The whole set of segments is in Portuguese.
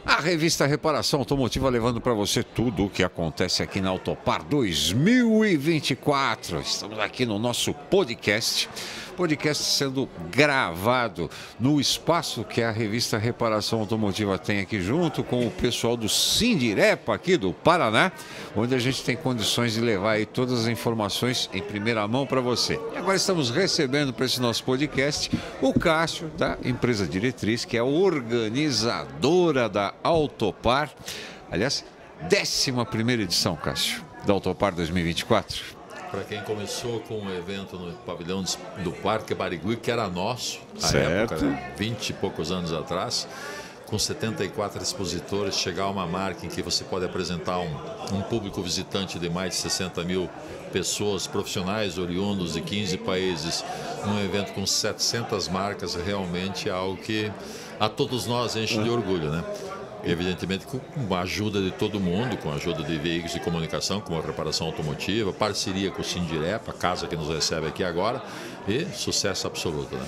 A revista Reparação Automotiva levando para você tudo o que acontece aqui na Autopar 2024. Estamos aqui no nosso podcast sendo gravado no espaço que a revista Reparação Automotiva tem aqui junto com o pessoal do Sindirepa aqui do Paraná, onde a gente tem condições de levar aí todas as informações em primeira mão para você. E agora estamos recebendo para esse nosso podcast o Cássio, da empresa diretriz, que é a organizadora da Autopar. Aliás, 11ª edição, Cássio, da Autopar 2024. Para quem começou com um evento no pavilhão do Parque Barigui, que era nosso, na certo. época, 20 e poucos anos atrás, com 74 expositores, chegar a uma marca em que você pode apresentar um público visitante de mais de 60 mil pessoas, profissionais oriundos de 15 países, num evento com 700 marcas, realmente é algo que a todos nós enche de orgulho, né? Evidentemente com a ajuda de todo mundo, com a ajuda de veículos de comunicação, como a reparação automotiva, parceria com o Sindirepa, a casa que nos recebe aqui agora, e sucesso absoluto, né?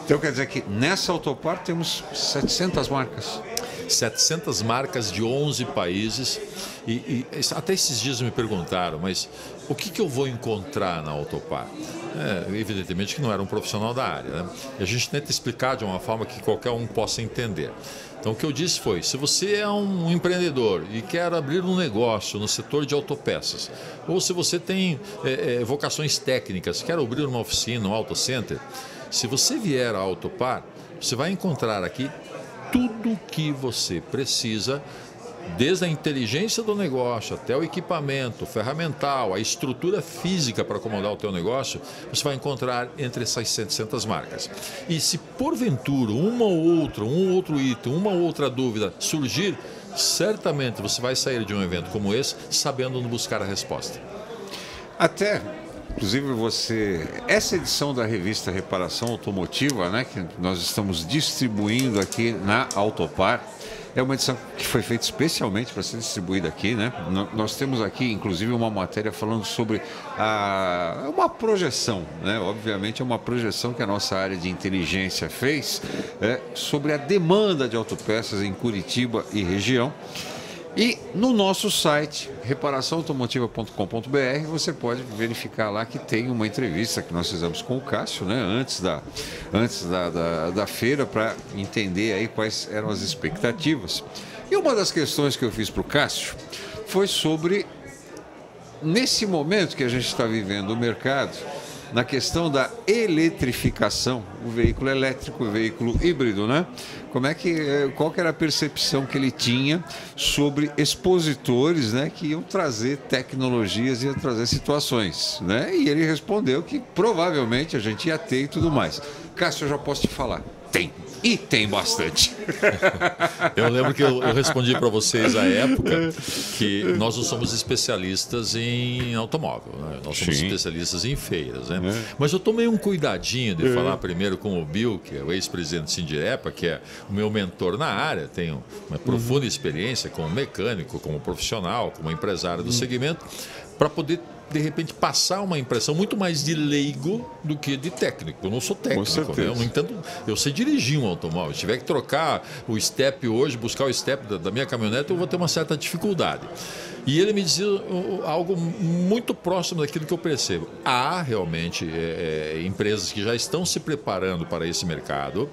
Então quer dizer que nessa Autopar temos 700 marcas. 700 marcas de 11 países e até esses dias me perguntaram, mas o que eu vou encontrar na Autopar? Evidentemente que não era um profissional da área, né? E a gente tenta explicar de uma forma que qualquer um possa entender. Então o que eu disse foi, se você é um empreendedor e quer abrir um negócio no setor de autopeças, ou se você tem vocações técnicas, quer abrir uma oficina, um auto center, se você vier à Autopar, você vai encontrar aqui tudo o que você precisa, desde a inteligência do negócio até o equipamento, ferramental, a estrutura física para acomodar o teu negócio, você vai encontrar entre essas 700 marcas. E se porventura um outro item, uma outra dúvida surgir, certamente você vai sair de um evento como esse sabendo onde buscar a resposta. Até, inclusive essa edição da revista Reparação Automotiva, né, que nós estamos distribuindo aqui na Autopar, é uma edição que foi feita especialmente para ser distribuída aqui, né? Nós temos aqui, inclusive, uma matéria falando sobre uma projeção, né? Obviamente é uma projeção que a nossa área de inteligência fez sobre a demanda de autopeças em Curitiba e região. E no nosso site, reparaçãoautomotiva.com.br, você pode verificar lá que tem uma entrevista que nós fizemos com o Cássio, né, antes da feira, para entender aí quais eram as expectativas. E uma das questões que eu fiz para o Cássio foi sobre, nesse momento que a gente está vivendo o mercado, na questão da eletrificação, o veículo elétrico, o veículo híbrido, né? Qual que era a percepção que ele tinha sobre expositores, né, que iam trazer tecnologias, iam trazer situações, né? E ele respondeu que provavelmente a gente ia ter e tudo mais. Cássio, eu já posso te falar, tem. E tem bastante. Eu lembro que eu respondi para vocês à época que nós não somos especialistas em automóvel, né? Nós somos especialistas em feiras, né? Mas eu tomei um cuidadinho de falar primeiro com o Bill, que é o ex-presidente do Sindirepa, que é o meu mentor na área, tenho uma profunda experiência como mecânico, como profissional, como empresário do segmento, para poder de repente passar uma impressão muito mais de leigo do que de técnico. Eu não sou técnico, né? Eu não entendo, eu sei dirigir um automóvel. Se tiver que trocar o step hoje, buscar o step da minha caminhonete, eu vou ter uma certa dificuldade. E ele me dizia algo muito próximo daquilo que eu percebo. Há realmente empresas que já estão se preparando para esse mercado,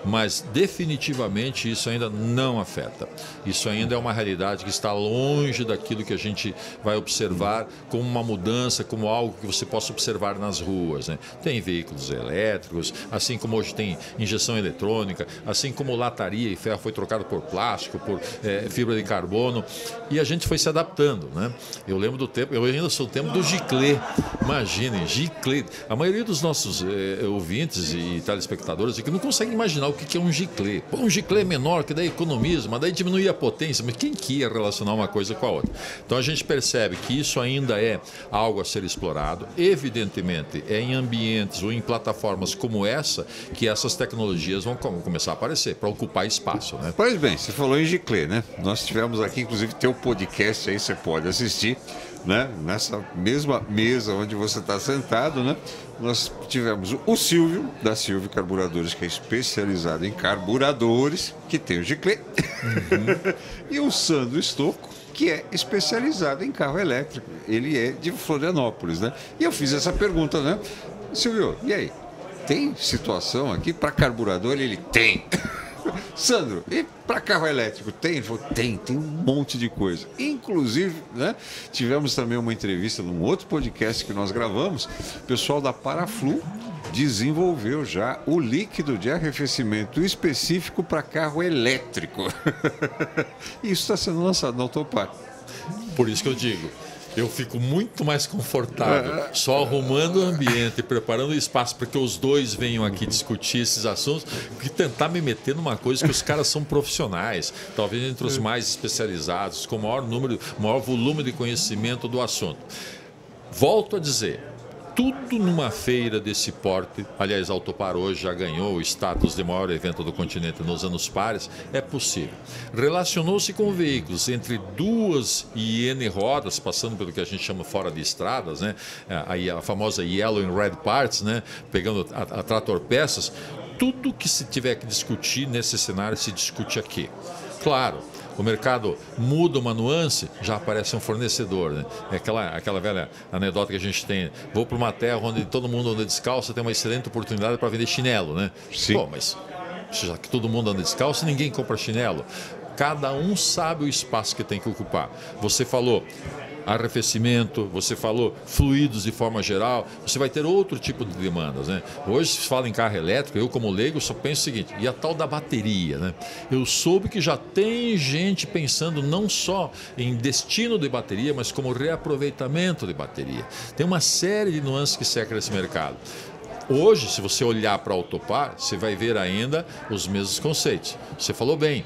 mas definitivamente isso ainda não afeta. Isso ainda é uma realidade que está longe daquilo que a gente vai observar como uma mudança, como algo que você possa observar nas ruas, né? Tem veículos elétricos, assim como hoje tem injeção eletrônica, assim como lataria e ferro foi trocado por plástico, por fibra de carbono, e a gente foi se adaptando, né? Eu lembro do tempo, eu ainda sou do tempo do giclê. Imaginem, giclê. A maioria dos nossos ouvintes e telespectadores que não conseguem imaginar o que é um giclê. Pô, um giclê menor, que daí economiza, mas daí diminui a potência. Mas quem que ia relacionar uma coisa com a outra? Então a gente percebe que isso ainda é algo a ser explorado. Evidentemente, é em ambientes ou em plataformas como essa que essas tecnologias vão começar a aparecer, para ocupar espaço, né? Pois bem, você falou em giclê, né? Nós tivemos aqui, inclusive, teu podcast aí, você pode assistir, né, nessa mesma mesa onde você está sentado, né, nós tivemos o Silvio, da Silvio Carburadores, que é especializado em carburadores, que tem o Giclê, e o Sandro Stocco, que é especializado em carro elétrico. Ele é de Florianópolis, né? E eu fiz essa pergunta, né? Silvio, e aí? Tem situação aqui para carburador? Ele tem. Sandro, e para carro elétrico tem? Ele falou, tem um monte de coisa. Inclusive, né, tivemos também uma entrevista num outro podcast que nós gravamos. O pessoal da Paraflu desenvolveu já o líquido de arrefecimento específico para carro elétrico. Isso está sendo lançado na Autopar. Por isso que eu digo, eu fico muito mais confortável só arrumando o ambiente, preparando o espaço para que os dois venham aqui discutir esses assuntos, que tentar me meter numa coisa que os caras são profissionais, talvez entre os mais especializados, com maior volume de conhecimento do assunto. Volto a dizer, tudo numa feira desse porte, aliás, a Autopar hoje já ganhou o status de maior evento do continente nos anos pares, é possível. Relacionou-se com veículos entre 2 e N rodas, passando pelo que a gente chama fora de estradas, né? A famosa Yellow and Red Parts, né? Pegando a trator peças, tudo que se tiver que discutir nesse cenário se discute aqui. Claro, o mercado muda uma nuance, já aparece um fornecedor, né? É aquela velha anedota que a gente tem. Vou para uma terra onde todo mundo anda descalço, tem uma excelente oportunidade para vender chinelo, né? Sim. Pô, mas já que todo mundo anda descalço, ninguém compra chinelo. Cada um sabe o espaço que tem que ocupar. Você falou arrefecimento, você falou fluidos de forma geral, você vai ter outro tipo de demandas, né? Hoje se fala em carro elétrico, eu como leigo só penso o seguinte, e a tal da bateria, né? Eu soube que já tem gente pensando não só em destino de bateria, mas como reaproveitamento de bateria. Tem uma série de nuances que cercam esse mercado. Hoje, se você olhar para a Autopar, você vai ver ainda os mesmos conceitos. Você falou bem.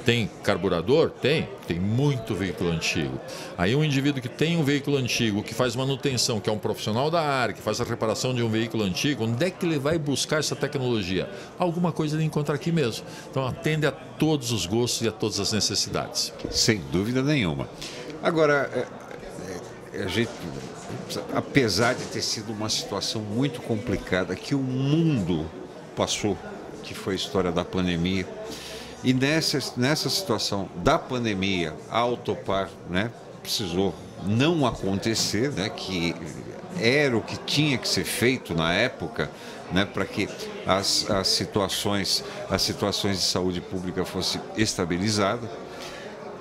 Tem carburador? Tem muito veículo antigo. Aí um indivíduo que tem um veículo antigo, que faz manutenção, que é um profissional da área, que faz a reparação de um veículo antigo, onde é que ele vai buscar essa tecnologia? Alguma coisa ele encontra aqui mesmo. Então atende a todos os gostos e a todas as necessidades. Sem dúvida nenhuma. Agora, a gente, apesar de ter sido uma situação muito complicada que o mundo passou, que foi a história da pandemia, e nessa situação da pandemia, a Autopar, né, precisou não acontecer, né, que era o que tinha que ser feito na época, né, para que as situações de saúde pública fossem estabilizadas.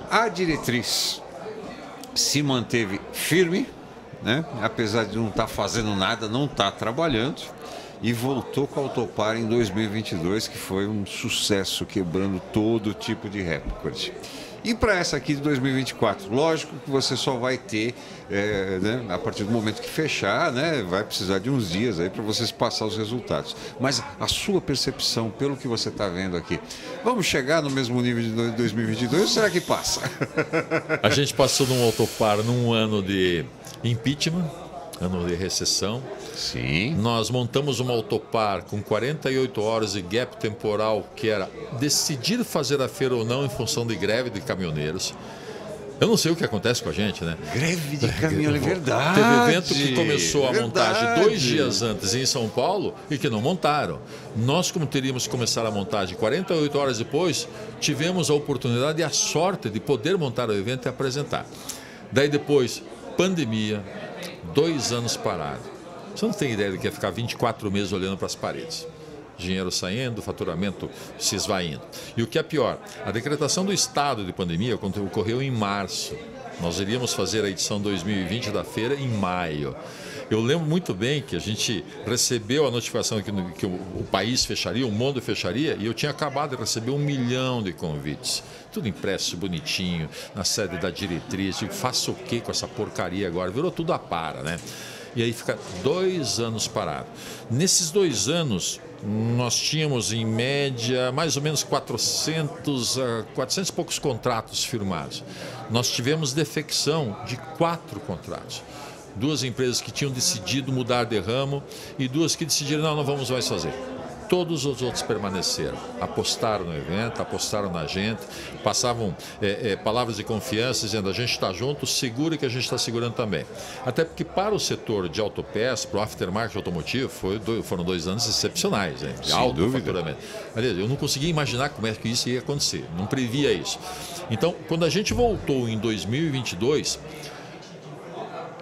A diretriz se manteve firme, né, apesar de não estar fazendo nada, não estar trabalhando. E voltou com a Autopar em 2022, que foi um sucesso, quebrando todo tipo de recorde. E para essa aqui de 2024, lógico que você só vai ter, né, a partir do momento que fechar, né, vai precisar de uns dias aí para vocês passar os resultados. Mas a sua percepção, pelo que você está vendo aqui, vamos chegar no mesmo nível de 2022 ou será que passa? A gente passou num Autopar num ano de impeachment, ano de recessão. Sim. Nós montamos uma Autopar com 48 horas de gap temporal, que era decidir fazer a feira ou não em função de greve de caminhoneiros. Eu não sei o que acontece com a gente, né? Greve de caminhoneiros, verdade. Teve evento que começou a montagem 2 dias antes em São Paulo e que não montaram. Nós, como teríamos que começar a montagem 48 horas depois, tivemos a oportunidade e a sorte de poder montar o evento e apresentar. Daí depois, pandemia, 2 anos parado. Você não tem ideia do que é ficar 24 meses olhando para as paredes. Dinheiro saindo, faturamento se esvaindo. E o que é pior, a decretação do estado de pandemia ocorreu em março. Nós iríamos fazer a edição 2020 da feira em maio. Eu lembro muito bem que a gente recebeu a notificação que o país fecharia, o mundo fecharia, e eu tinha acabado de receber 1 milhão de convites. Tudo impresso, bonitinho, na sede da diretriz. Eu faço o que com essa porcaria agora? Virou tudo a para, né? E aí fica 2 anos parado. Nesses 2 anos, nós tínhamos em média mais ou menos 400 e poucos contratos firmados. Nós tivemos defecção de 4 contratos. 2 empresas que tinham decidido mudar de ramo e 2 que decidiram, não vamos mais fazer. Todos os outros permaneceram, apostaram no evento, apostaram na gente, passavam palavras de confiança, dizendo: a gente está junto, segura que a gente está segurando também. Até porque para o setor de autopeças, para o aftermarket automotivo, foram 2 anos excepcionais, de alto faturamento. Aliás, eu não conseguia imaginar como é que isso ia acontecer, não previa isso. Então, quando a gente voltou em 2022,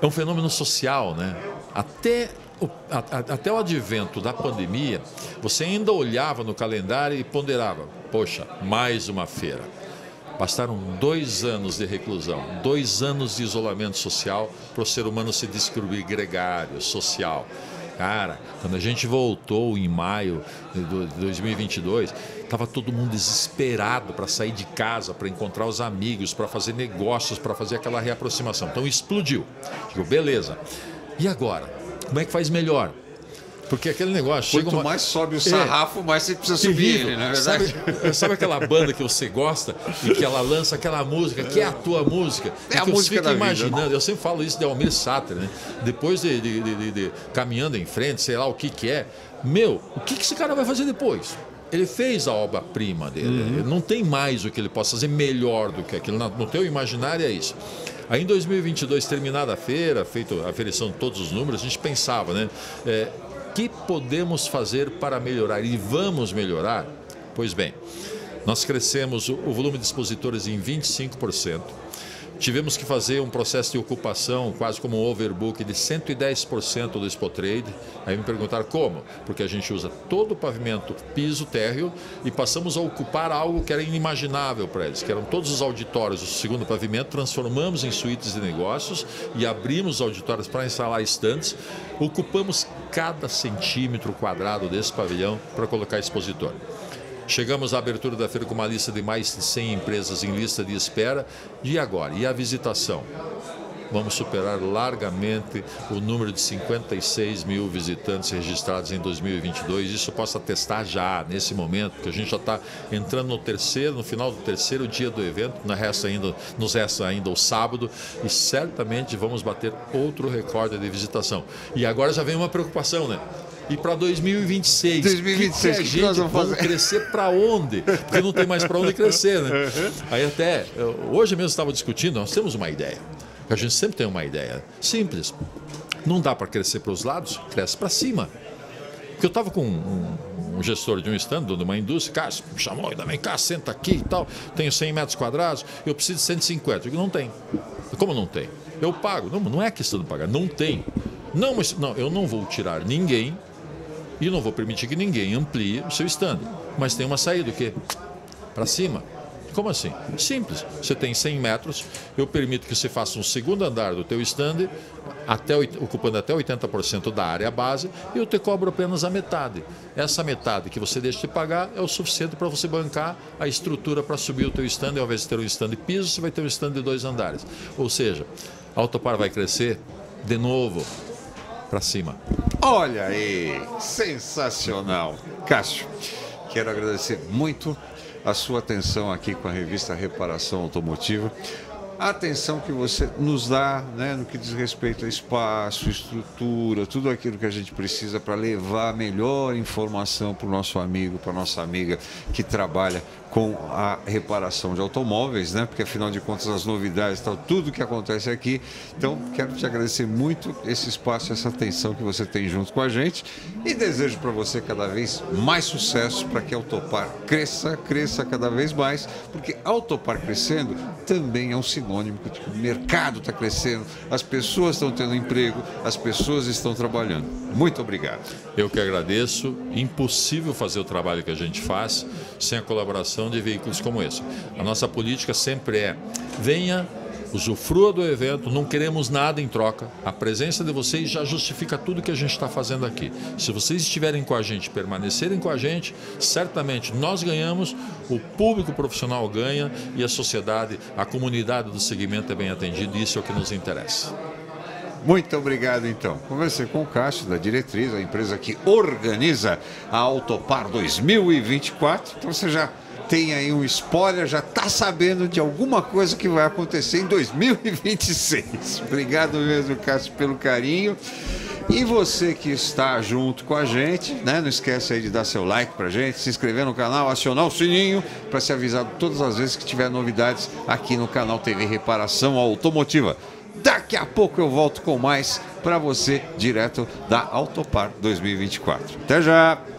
é um fenômeno social, né? Até o advento da pandemia, você ainda olhava no calendário e ponderava: poxa, mais uma feira. Bastaram 2 anos de reclusão, 2 anos de isolamento social para o ser humano se descobrir gregário, social. Cara, quando a gente voltou em maio de 2022, estava todo mundo desesperado para sair de casa, para encontrar os amigos, para fazer negócios, para fazer aquela reaproximação. Então explodiu. Digo, beleza. E agora? Como é que faz melhor? Porque aquele negócio... Quanto mais sobe o sarrafo, mais você precisa subir ele, não é verdade? Sabe aquela banda que você gosta e que ela lança aquela música, que é a tua música? É a música da imaginando, vida. Eu sempre falo isso de Almir Sater, né? Depois de caminhando em frente, sei lá o que é. O que esse cara vai fazer depois? Ele fez a obra-prima dele. Ele não tem mais o que ele possa fazer melhor do que aquilo. No teu imaginário é isso. Aí em 2022, terminada a feira, feito a aferição de todos os números, a gente pensava, né? Que podemos fazer para melhorar? E vamos melhorar? Pois bem, nós crescemos o volume de expositores em 25%. Tivemos que fazer um processo de ocupação, quase como um overbook, de 110% do Expotrade. Aí me perguntaram como? Porque a gente usa todo o pavimento piso térreo e passamos a ocupar algo que era inimaginável para eles, que eram todos os auditórios do segundo pavimento, transformamos em suítes de negócios e abrimos os auditórios para instalar estantes. Ocupamos cada centímetro quadrado desse pavilhão para colocar expositor. Chegamos à abertura da feira com uma lista de mais de 100 empresas em lista de espera. E agora? E a visitação? Vamos superar largamente o número de 56 mil visitantes registrados em 2022. Isso posso atestar já, nesse momento, porque a gente já está entrando no final do terceiro dia do evento. Nos resta ainda o sábado e certamente vamos bater outro recorde de visitação. E agora já vem uma preocupação, né? E para 2026, 2026, que a gente vamos crescer para onde? Porque não tem mais para onde crescer, né? Aí hoje mesmo estava discutindo, nós temos uma ideia. A gente sempre tem uma ideia simples. Não dá para crescer para os lados, cresce para cima. Porque eu estava com um gestor de um stand, de uma indústria, cara, me chamou, ainda vem cá, senta aqui e tal, tenho 100 metros quadrados, eu preciso de 150. Eu digo, não tem. Como não tem? Eu pago. Não é questão de pagar, não tem. Não, eu não vou tirar ninguém e não vou permitir que ninguém amplie o seu stand. Mas tem uma saída, o quê? Para cima. Como assim? Simples. Você tem 100 metros, eu permito que você faça um segundo andar do teu stand, ocupando até 80% da área base, e eu te cobro apenas a metade. Essa metade que você deixa de pagar é o suficiente para você bancar a estrutura para subir o teu stand. Ao invés de ter um stand de piso, você vai ter um stand de 2 andares. Ou seja, a Autopar vai crescer de novo para cima. Olha aí, sensacional. Cássio, quero agradecer muito a sua atenção aqui com a revista Reparação Automotiva. A atenção que você nos dá, né, no que diz respeito a espaço, estrutura, tudo aquilo que a gente precisa para levar a melhor informação para o nosso amigo, para a nossa amiga que trabalha com a reparação de automóveis, né? Porque afinal de contas as novidades, tal, tudo que acontece aqui. Então, quero te agradecer muito esse espaço, essa atenção que você tem junto com a gente e desejo para você cada vez mais sucesso para que a Autopar cresça cada vez mais, porque a Autopar crescendo também é um sinônimo de que o mercado está crescendo, as pessoas estão tendo emprego, as pessoas estão trabalhando. Muito obrigado. Eu que agradeço. Impossível fazer o trabalho que a gente faz sem a colaboração de veículos como esse. A nossa política sempre é: venha, usufrua do evento, não queremos nada em troca. A presença de vocês já justifica tudo que a gente está fazendo aqui. Se vocês estiverem com a gente, permanecerem com a gente, certamente nós ganhamos, o público profissional ganha e a sociedade, a comunidade do segmento é bem atendida, e isso é o que nos interessa. Muito obrigado, então. Conversei com o Cássio, da Diretriz, a empresa que organiza a Autopar 2024. Então você já tem aí um spoiler, já está sabendo de alguma coisa que vai acontecer em 2026. Obrigado mesmo, Cássio, pelo carinho. E você que está junto com a gente, né? Não esquece aí de dar seu like pra gente, se inscrever no canal, acionar o sininho para ser avisado todas as vezes que tiver novidades aqui no canal TV Reparação Automotiva. Daqui a pouco eu volto com mais para você direto da Autopar 2024. Até já!